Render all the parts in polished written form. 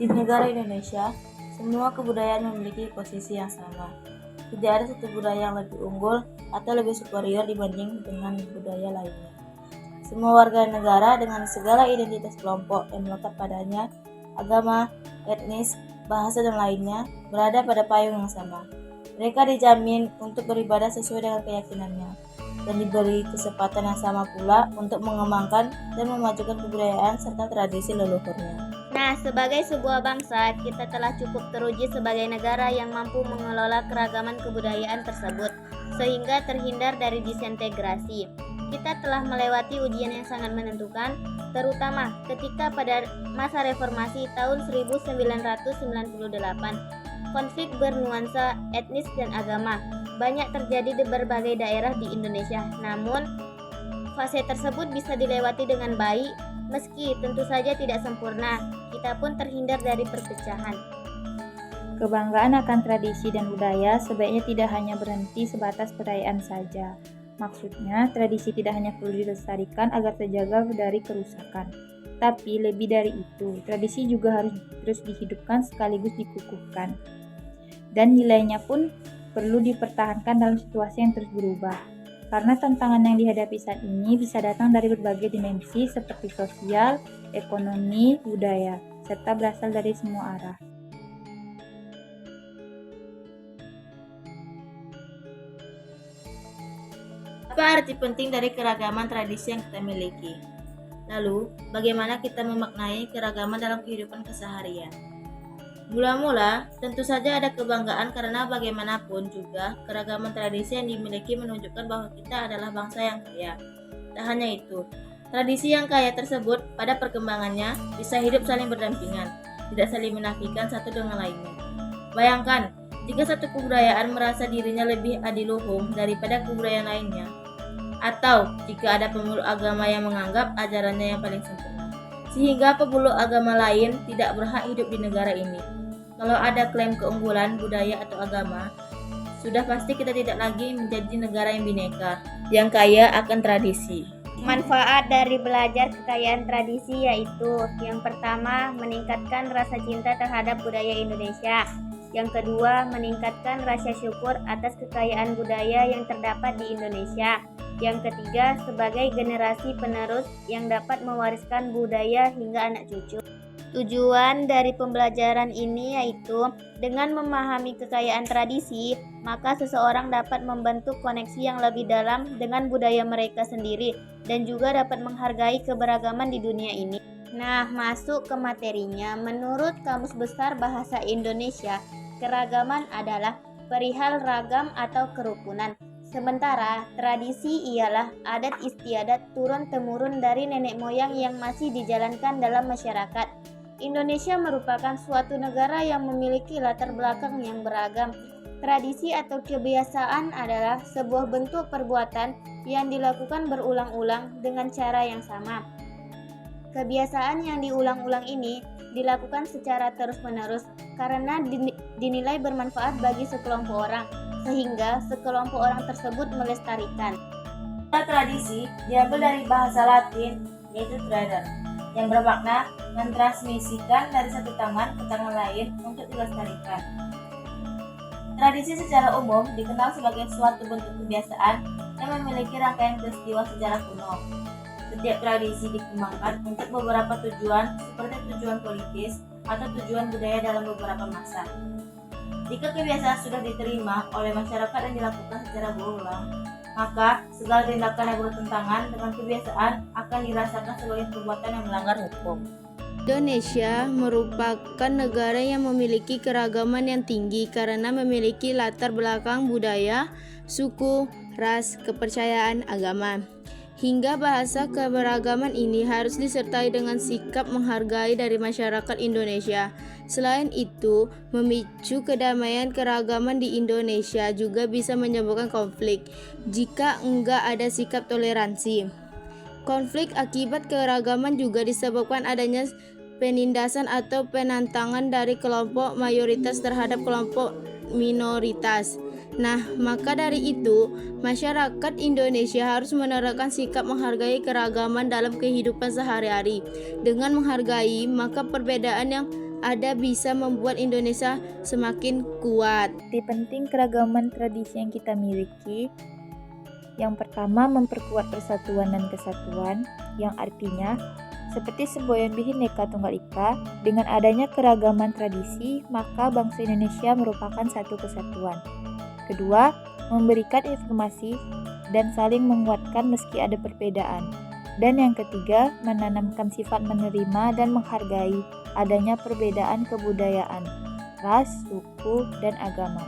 Di negara Indonesia, semua kebudayaan memiliki posisi yang sama. Tidak ada satu budaya yang lebih unggul atau lebih superior dibanding dengan budaya lainnya. Semua warga negara dengan segala identitas kelompok yang melekat padanya, agama, etnis, bahasa, dan lainnya, berada pada payung yang sama. Mereka dijamin untuk beribadah sesuai dengan keyakinannya, dan diberi kesempatan yang sama pula untuk mengembangkan dan memajukan kebudayaan serta tradisi leluhurnya. Nah, sebagai sebuah bangsa, kita telah cukup teruji sebagai negara yang mampu mengelola keragaman kebudayaan tersebut, sehingga terhindar dari disintegrasi. Kita telah melewati ujian yang sangat menentukan, terutama ketika pada masa reformasi tahun 1998, konflik bernuansa etnis dan agama banyak terjadi di berbagai daerah di Indonesia. Namun, fase tersebut bisa dilewati dengan baik. Meski tentu saja tidak sempurna, kita pun terhindar dari perpecahan. Kebanggaan akan tradisi dan budaya sebaiknya tidak hanya berhenti sebatas perayaan saja. Maksudnya, tradisi tidak hanya perlu dilestarikan agar terjaga dari kerusakan. Tapi lebih dari itu, tradisi juga harus terus dihidupkan sekaligus dikukuhkan. Dan nilainya pun perlu dipertahankan dalam situasi yang terus berubah. Karena tantangan yang dihadapi saat ini bisa datang dari berbagai dimensi seperti sosial, ekonomi, budaya, serta berasal dari semua arah. Apa arti penting dari keragaman tradisi yang kita miliki? Lalu, bagaimana kita memaknai keragaman dalam kehidupan keseharian? Mula-mula, tentu saja ada kebanggaan karena bagaimanapun juga keragaman tradisi yang dimiliki menunjukkan bahwa kita adalah bangsa yang kaya. Tak hanya itu, tradisi yang kaya tersebut pada perkembangannya bisa hidup saling berdampingan, tidak saling menafikan satu dengan lainnya. Bayangkan, jika satu kebudayaan merasa dirinya lebih adiluhung daripada kebudayaan lainnya, atau jika ada pemeluk agama yang menganggap ajarannya yang paling sempurna, sehingga pemeluk agama lain tidak berhak hidup di negara ini. Kalau ada klaim keunggulan budaya atau agama, sudah pasti kita tidak lagi menjadi negara yang bineka, yang kaya akan tradisi. Manfaat dari belajar kekayaan tradisi yaitu yang pertama, meningkatkan rasa cinta terhadap budaya Indonesia. Yang kedua, meningkatkan rasa syukur atas kekayaan budaya yang terdapat di Indonesia. Yang ketiga, sebagai generasi penerus yang dapat mewariskan budaya hingga anak cucu. Tujuan dari pembelajaran ini yaitu dengan memahami kekayaan tradisi, maka seseorang dapat membentuk koneksi yang lebih dalam dengan budaya mereka sendiri dan juga dapat menghargai keberagaman di dunia ini. Nah, masuk ke materinya. Menurut Kamus Besar Bahasa Indonesia, keragaman adalah perihal ragam atau kerukunan. Sementara tradisi ialah adat istiadat turun-temurun dari nenek moyang yang masih dijalankan dalam masyarakat. Indonesia merupakan suatu negara yang memiliki latar belakang yang beragam. Tradisi atau kebiasaan adalah sebuah bentuk perbuatan yang dilakukan berulang-ulang dengan cara yang sama. Kebiasaan yang diulang-ulang ini dilakukan secara terus-menerus karena dinilai bermanfaat bagi sekelompok orang, sehingga sekelompok orang tersebut melestarikan. Tradisi diambil dari bahasa Latin, yaitu trader, yang bermakna mentransmisikan dari satu tangan ke tangan lain untuk dilestarikan. Tradisi secara umum dikenal sebagai suatu bentuk kebiasaan yang memiliki rangkaian peristiwa sejarah kuno. Setiap tradisi dikembangkan untuk beberapa tujuan seperti tujuan politis atau tujuan budaya dalam beberapa masa. Jika kebiasaan sudah diterima oleh masyarakat dan dilakukan secara berulang, maka segala tindakan yang bertentangan dengan kebiasaan akan dirasakan sebagai perbuatan yang melanggar hukum. Indonesia merupakan negara yang memiliki keragaman yang tinggi karena memiliki latar belakang budaya, suku, ras, kepercayaan, agama. Hingga bahasa keberagaman ini harus disertai dengan sikap menghargai dari masyarakat Indonesia. Selain itu, memicu kedamaian keragaman di Indonesia juga bisa menyebabkan konflik jika enggak ada sikap toleransi. Konflik akibat keragaman juga disebabkan adanya penindasan atau penentangan dari kelompok mayoritas terhadap kelompok minoritas. Nah, maka dari itu, masyarakat Indonesia harus menerapkan sikap menghargai keragaman dalam kehidupan sehari-hari. Dengan menghargai, maka perbedaan yang ada bisa membuat Indonesia semakin kuat. Arti penting keragaman tradisi yang kita miliki. Yang pertama, memperkuat persatuan dan kesatuan, yang artinya seperti semboyan Bhinneka Tunggal Ika, dengan adanya keragaman tradisi, maka bangsa Indonesia merupakan satu kesatuan. Kedua, memberikan informasi dan saling menguatkan meski ada perbedaan. Dan yang ketiga, menanamkan sifat menerima dan menghargai adanya perbedaan kebudayaan, ras, suku, dan agama.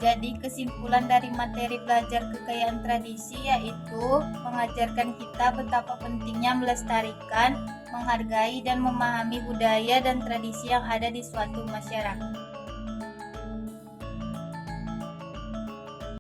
Jadi kesimpulan dari materi belajar kekayaan tradisi yaitu mengajarkan kita betapa pentingnya melestarikan, menghargai dan memahami budaya dan tradisi yang ada di suatu masyarakat.